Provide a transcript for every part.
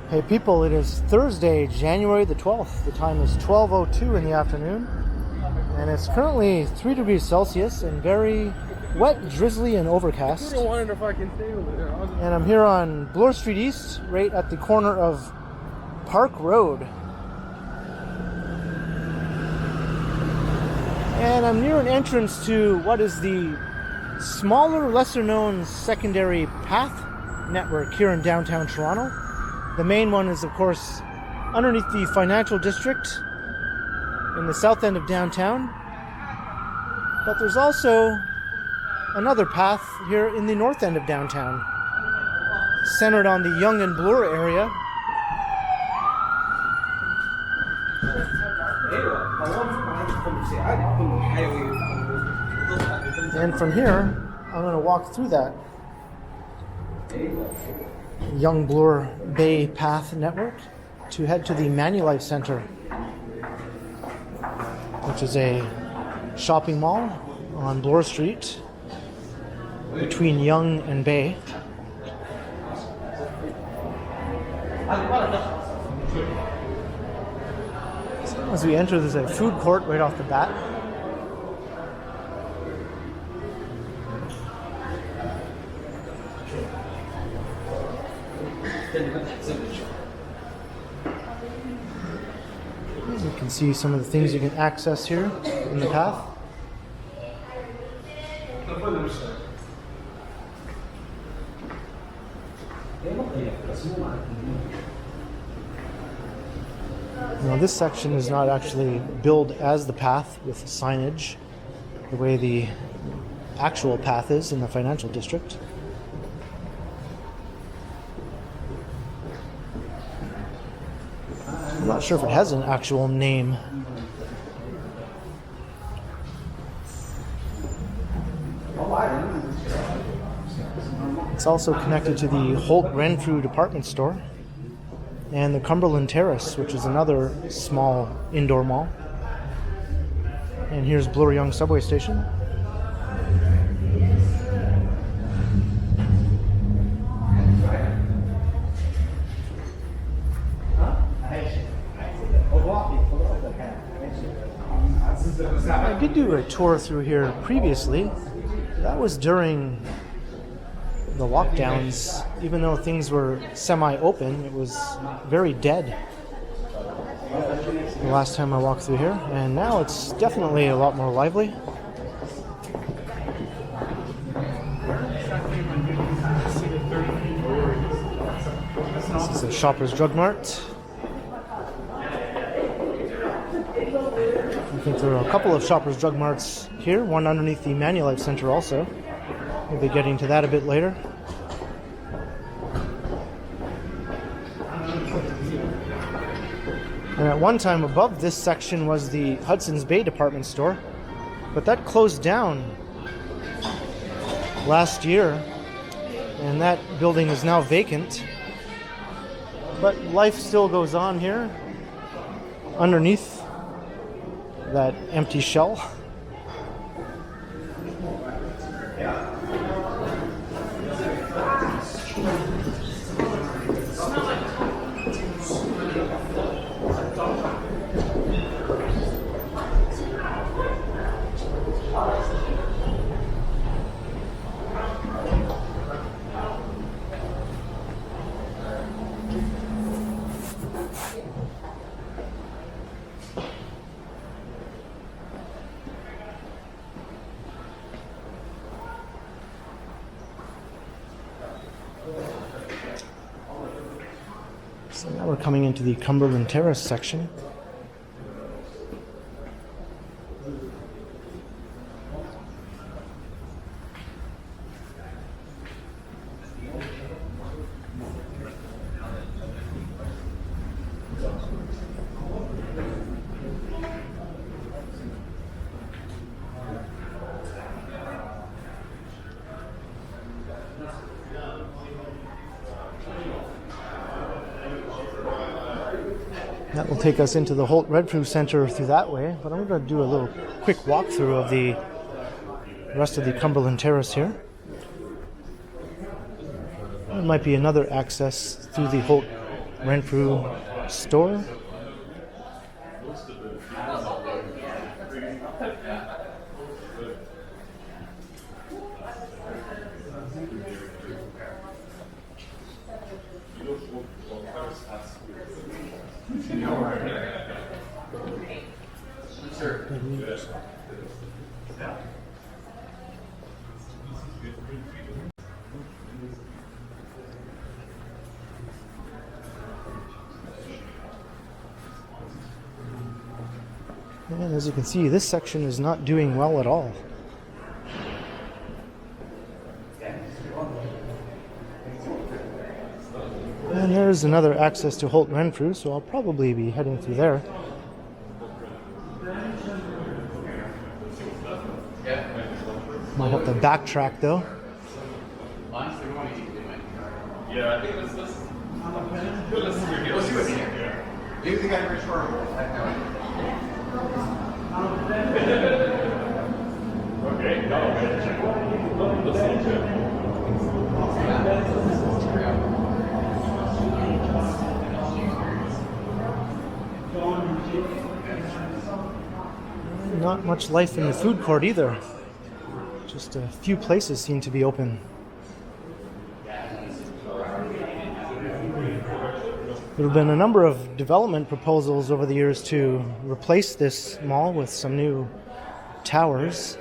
Hey people, it is Thursday, January the 12th. The time is 12:02 in the afternoon, and it's currently 3 degrees Celsius and very wet, drizzly, and overcast. And I'm here on Bloor Street East, right at the corner of Park Road. And I'm near an entrance to what is the smaller, lesser-known secondary path network here in downtown Toronto. The main one is, of course, underneath the financial district in the south end of downtown. But there's also another path here in the north end of downtown, centered on the Yonge and Bloor area. And from here, I'm going to walk through that Yonge Bloor Bay Path Network to head to the Manulife Center, which is a shopping mall on Bloor Street between Yonge and Bay. So as we enter, there's a food court right off the bat. You can see some of the things you can access here in the path. Now this section is not actually billed as the path with signage the way the actual path is in the financial district. I'm not sure if it has an actual name. It's also connected to the Holt Renfrew department store and the Cumberland Terrace, which is another small indoor mall. And here's Bloor-Yonge subway station. I did do a tour through here previously. That was during the lockdowns. Even though things were semi-open, it was very dead the last time I walked through here, and now it's definitely a lot more lively. This is a Shoppers Drug Mart. I think there are a couple of Shoppers Drug Marts here, one underneath the Manulife Center also. We'll be getting to that a bit later. And at one time above this section was the Hudson's Bay department store, but that closed down last year, and that building is now vacant. But life still goes on here underneath that empty shell. So now we're coming into the Cumberland Terrace section. That will take us into the Holt Renfrew Center through that way, but I'm going to do a little quick walkthrough of the rest of the Cumberland Terrace here. There might be another access through the Holt Renfrew store. And as you can see, this section is not doing well at all. And there's another access to Holt Renfrew, so I'll probably be heading through there. Might have to backtrack though. Yeah, I think let's see what's here. Maybe the guy returned. Okay, Not much life in the food court either. Just a few places seem to be open. There have been a number of development proposals over the years to replace this mall with some new towers.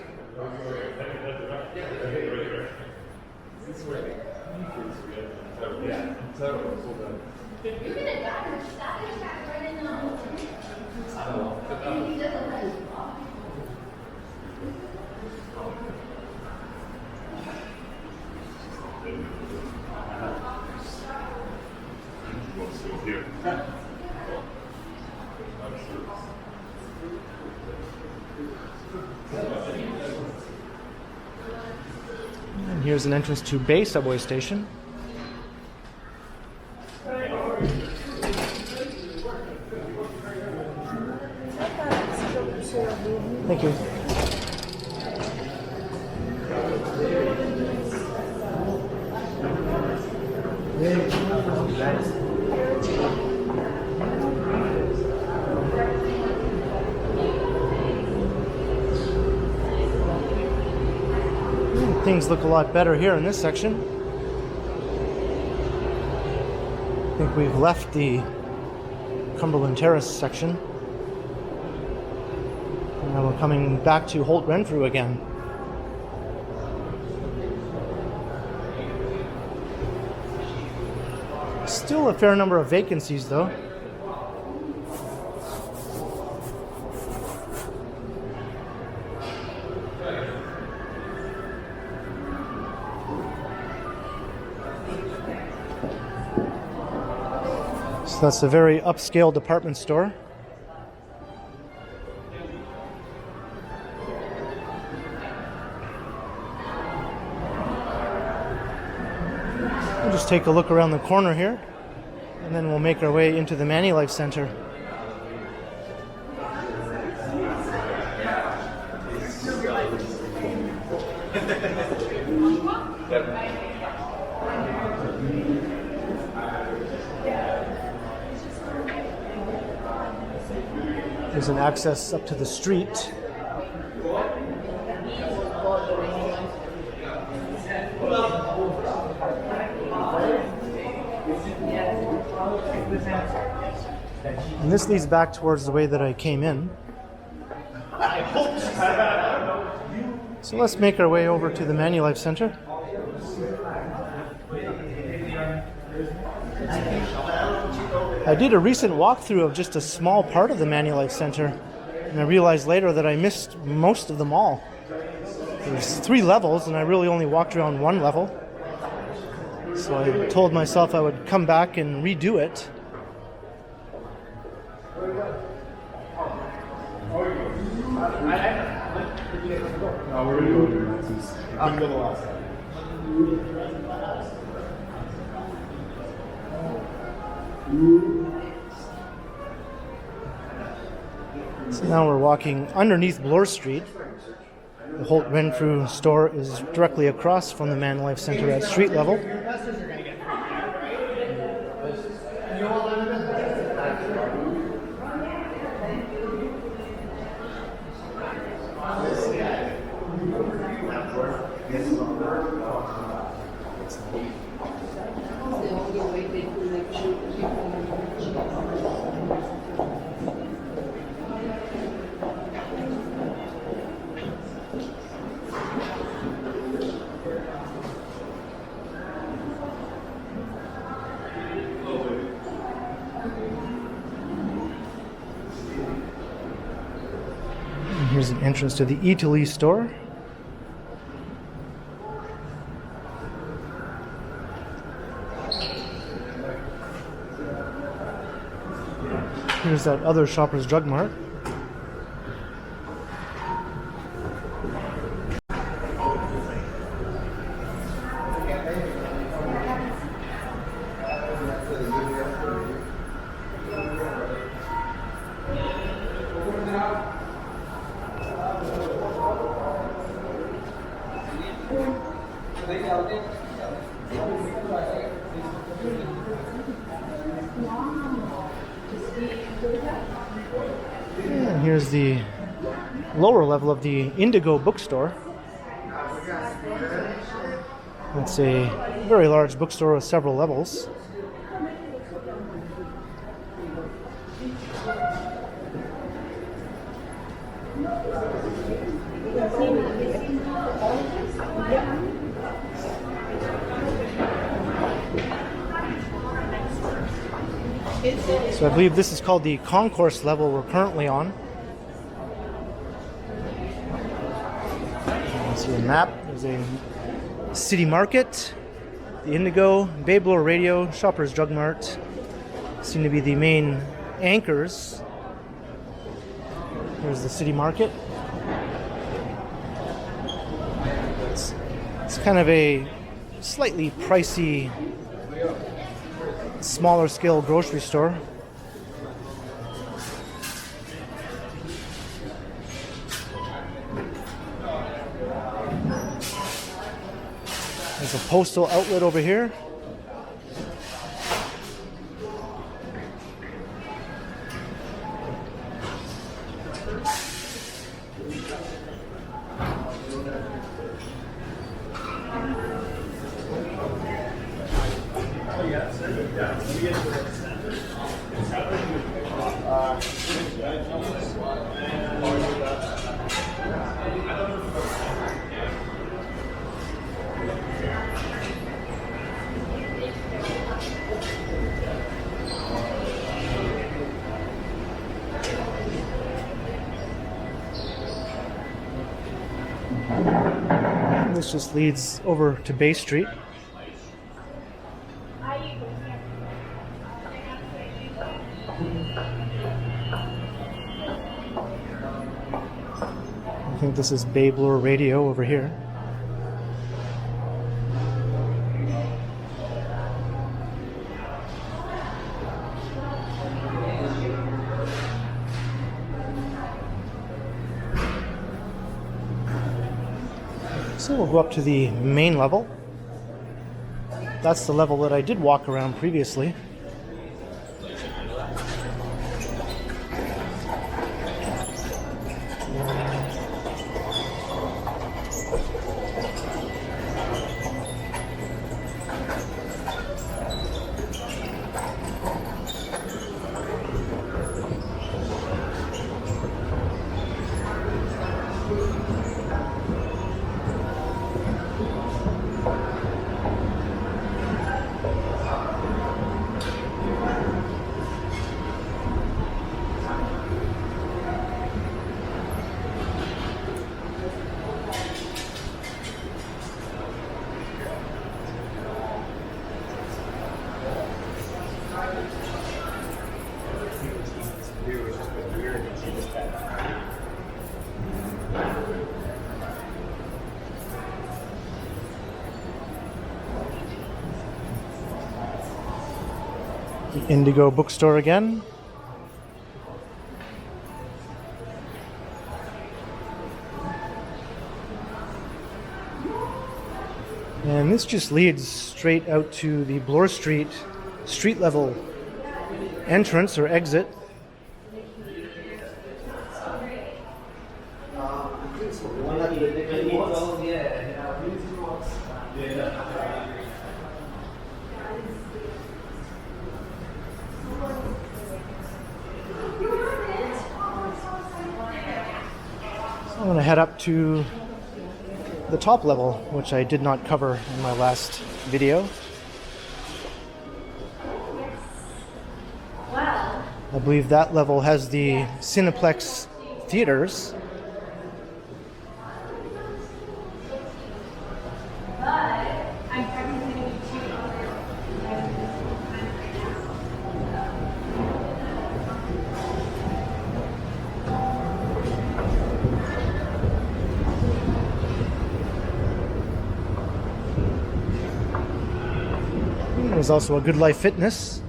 And here's an entrance to Bay subway station. Thank you. Things look a lot better here in this section. I think we've left the Cumberland Terrace section. And now we're coming back to Holt Renfrew again. Still a fair number of vacancies though. So that's a very upscale department store. We'll just take a look around the corner here, and then we'll make our way into the Manulife Center. There's an access up to the street. And this leads back towards the way that I came in. So let's make our way over to the Manulife Center. I did a recent walkthrough of just a small part of the Manulife Center, and I realized later that I missed most of the mall. There's 3 levels, and I really only walked around 1 level. So I told myself I would come back and redo it. So now we're walking underneath Bloor Street. The Holt Renfrew store is directly across from the Manulife Center at street level. Here's an entrance to the Italy store. Here's that other Shoppers Drug Mart. And here's the lower level of the Indigo bookstore. It's a very large bookstore with several levels. So I believe this is called the concourse level we're currently on. You can see a map. There's a city market, the Indigo, Bay Bloor Radio, Shoppers Drug Mart seem to be the main anchors. Here's the city market. It's kind of a slightly pricey, smaller scale grocery store. There's a postal outlet over here. This just leads over to Bay Street. I think this is Bay Bloor Radio over here. So we'll go up to the main level. That's the level that I did walk around previously. The Indigo bookstore again. And this just leads straight out to the Bloor Street street level entrance or exit. head up to the top level, which I did not cover in my last video. I believe that level has the Cineplex theaters. There's also a Good Life Fitness.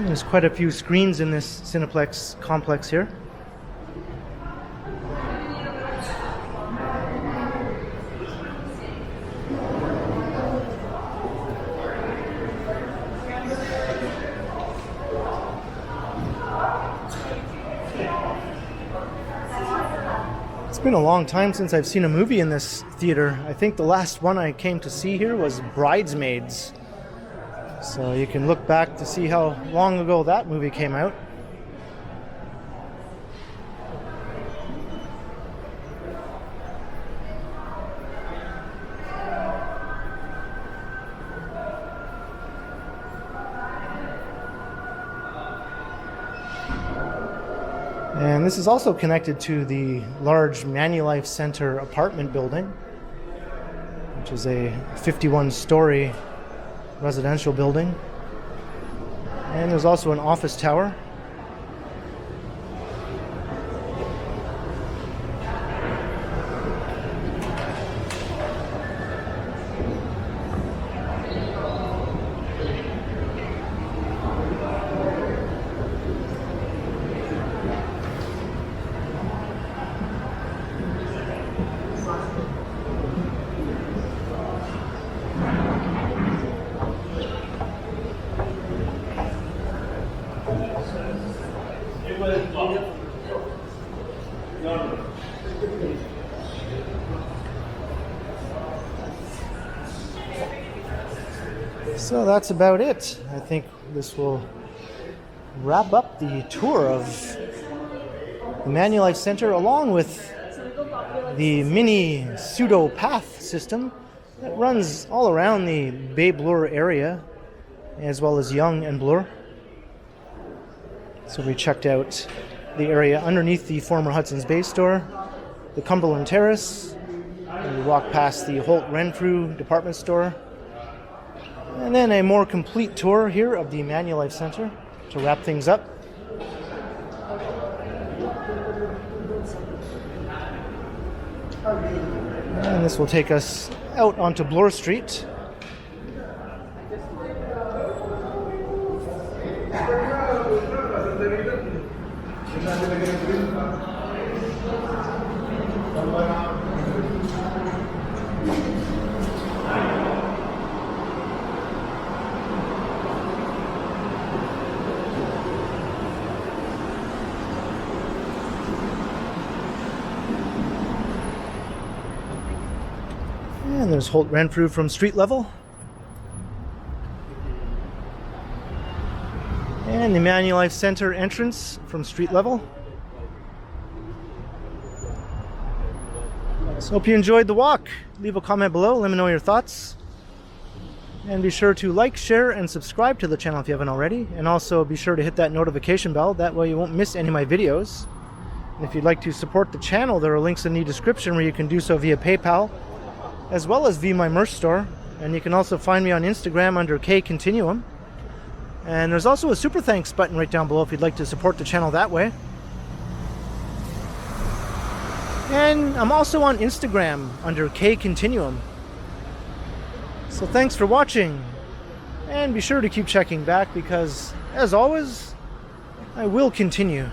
There's quite a few screens in this Cineplex complex here. It's been a long time since I've seen a movie in this theater. I think the last one I came to see here was Bridesmaids. So you can look back to see how long ago that movie came out. And this is also connected to the large Manulife Center apartment building, which is a 51-story residential building. And there's also an office tower. So that's about it. I think this will wrap up the tour of the Manulife Center, along with the mini pseudo path system that runs all around the Bay Bloor area, as well as Yonge and Bloor. So we checked out the area underneath the former Hudson's Bay store, the Cumberland Terrace, and we walked past the Holt Renfrew department store, and then a more complete tour here of the Manulife Center to wrap things up. And this will take us out onto Bloor Street. And there's Holt Renfrew from street level. And the Manulife Center entrance from street level. So hope you enjoyed the walk. Leave a comment below, let me know your thoughts. And be sure to like, share, and subscribe to the channel if you haven't already. And also be sure to hit that notification bell, that way you won't miss any of my videos. And if you'd like to support the channel, there are links in the description where you can do so via PayPal, as well as via my merch store. And you can also find me on Instagram under KContinuum. And there's also a super thanks button right down below if you'd like to support the channel that way. And I'm also on Instagram under KContinuum. So thanks for watching, and be sure to keep checking back because, as always, I will continue.